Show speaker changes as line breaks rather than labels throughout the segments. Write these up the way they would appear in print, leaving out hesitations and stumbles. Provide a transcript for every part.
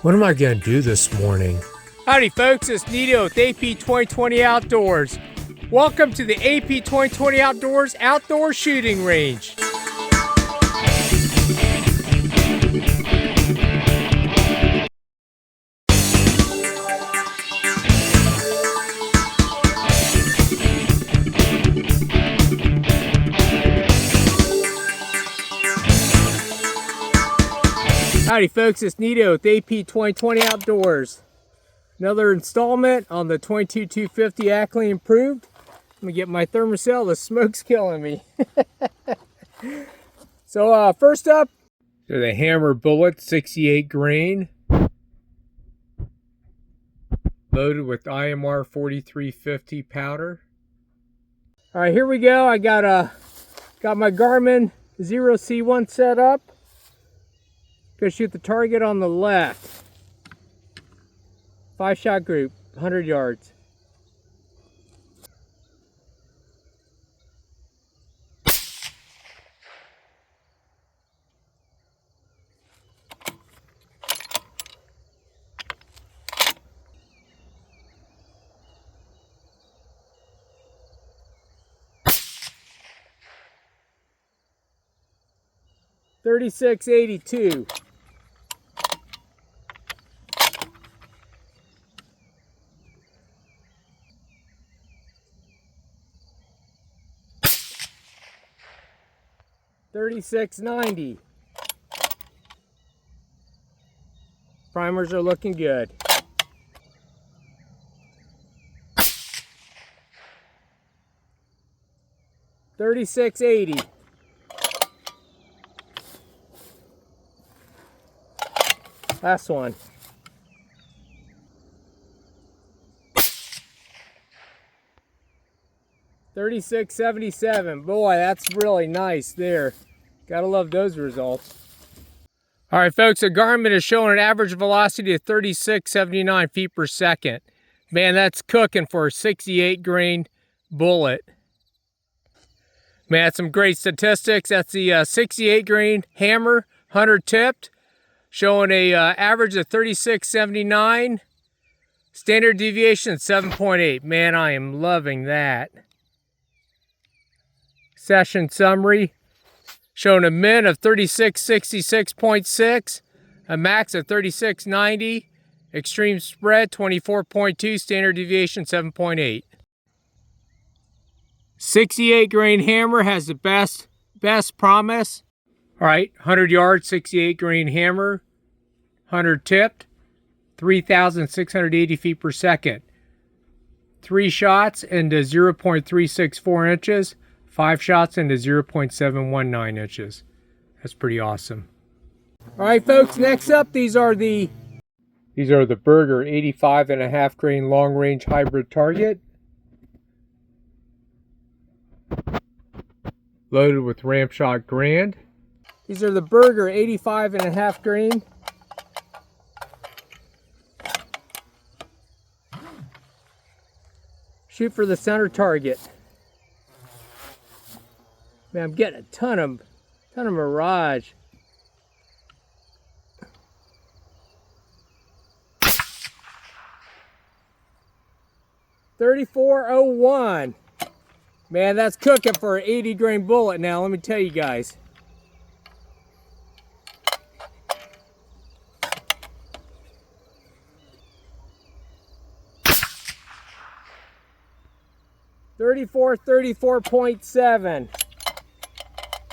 What am I going to do this morning?
Howdy folks, it's Nito with AP 2020 Outdoors. Welcome to the AP 2020 Outdoors Outdoor Shooting Range. Howdy folks, it's Nito with AP 2020 Outdoors. Another installment on the 22-250 Ackley Improved. Let me get my thermocell, the smoke's killing me. So first up, the hammer bullet, 68 grain. Loaded with IMR 4350 powder. Alright, here we go. I got my Garmin 0C1 set up. Gonna shoot the target on the left. 5-shot group, 100 yards. .36-82. .36-90. Primers are looking good. .36-80. Last one. .36-77. Boy, that's really nice there. Gotta love those results. All right, folks, the Garmin is showing an average velocity of 36.79 feet per second. Man, that's cooking for a 68 grain bullet. Man, that's some great statistics. That's the 68 grain hammer, 100 tipped, showing a average of 36.79. Standard deviation 7.8. Man, I am loving that. Session summary, showing a min of 3666.6, a max of 3690, extreme spread 24.2, standard deviation 7.8. 68 grain hammer has the best promise. All right, 100 yards, 68 grain hammer, 100 tipped, 3,680 feet per second. 3 shots into 0.364 inches. 5 shots into 0.719 inches. That's pretty awesome. All right, folks, next up, these are the Berger 85.5 grain long range hybrid target. Loaded with ramp shot Grand. These are the Berger 85.5 grain. Shoot for the center target. Man, I'm getting a ton of mirage. .3401. Man, that's cooking for an 80 grain bullet now, let me tell you guys. .34.7.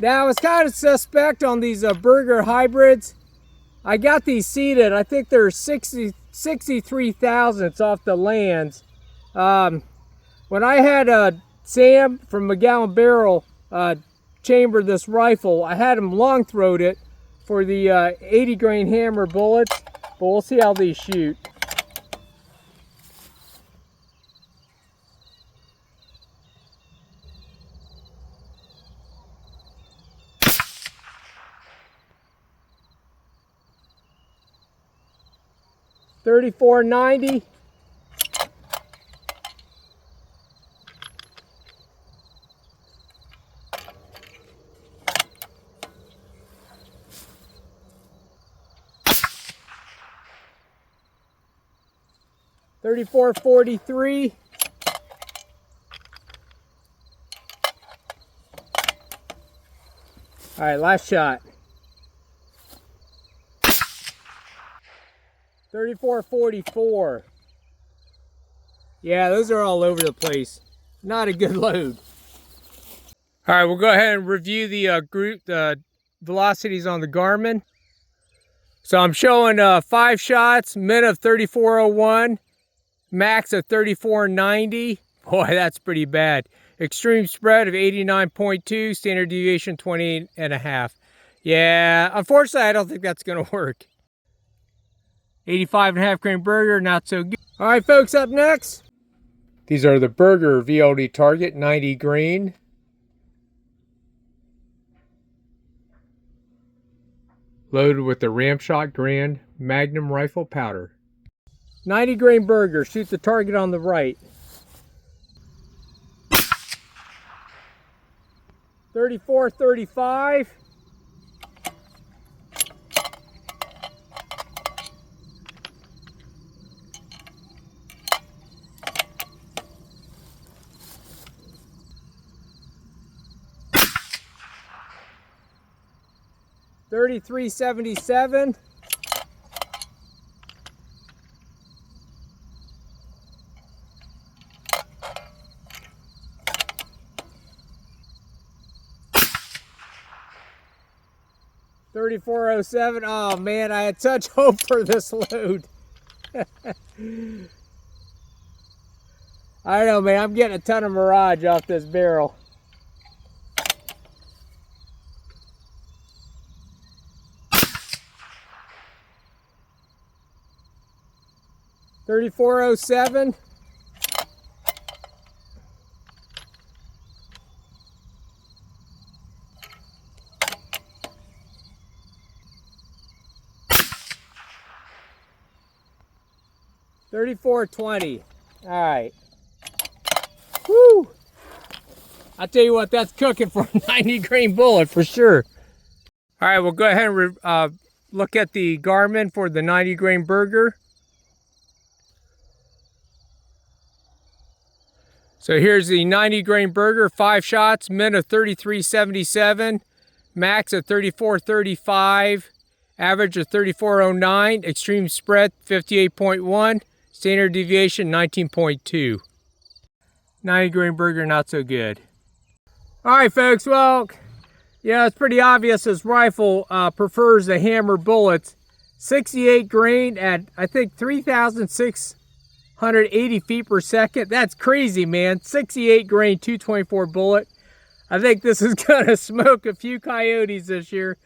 Now, I was kind of suspect on these Berger hybrids. I got these seated. I think they're 63 thousandths off the lands. When I had Sam from McGowan Barrel chamber this rifle, I had him long-throwed it for the 80 grain hammer bullets, but we'll see how these shoot. .3490. 34-43. All right, last shot. 34-44. Yeah, those are all over the place. Not a good load. All right, we'll go ahead and review the velocities on the Garmin. So I'm showing 5 shots, min of 34.01, max of 34.90. Boy, that's pretty bad. Extreme spread of 89.2, standard deviation 28.5. Yeah, unfortunately, I don't think that's gonna work. 85.5 grain burger, not so good. All right, folks, up next. These are the Burger VLD Target 90 grain. Loaded with the Ramshot Grand Magnum Rifle powder. 90 grain burger, shoot the target on the right. 34-35. 33-77. 34-07. Oh man, I had such hope for this load. I don't know, man. I'm getting a ton of mirage off this barrel. $34.07. $34.20. All right. Woo! I'll tell you what, that's cooking for a 90 grain bullet for sure. All right, we'll go ahead and look at the Garmin for the 90 grain burger. So here's the 90 grain burger, 5 shots, min of 33.77, max of 34.35, average of 34.09, extreme spread 58.1, standard deviation 19.2. 90 grain burger, not so good. All right, folks, well, yeah, it's pretty obvious this rifle prefers the hammer bullets. 68 grain at, I think, 3,680 feet per second. That's crazy, man. 68 grain, 224 bullet. I think this is gonna smoke a few coyotes this year.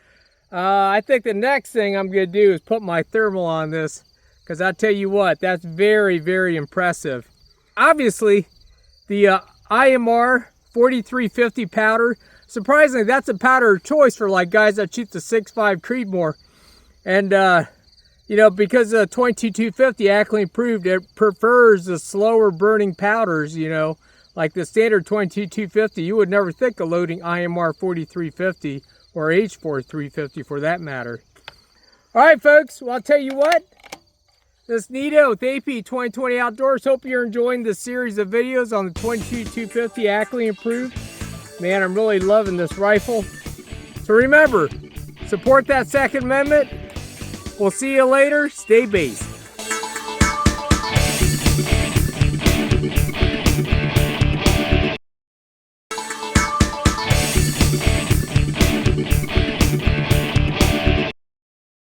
I think the next thing I'm gonna do is put my thermal on this, because I'll tell you what, that's very, very impressive. Obviously, the IMR 4350 powder, surprisingly, that's a powder of choice for like guys that shoot the 6.5 Creedmoor. And you know, because of 22-250 Ackley Improved, it prefers the slower burning powders, you know, like the standard 22-250. You would never think of loading IMR 4350 or H4350 for that matter. All right, folks, well, I'll tell you what, this is Nito with AP 2020 Outdoors. Hope you're enjoying this series of videos on the 22-250 Ackley Improved. Man, I'm really loving this rifle. So remember, support that Second Amendment. We'll see you later. Stay based.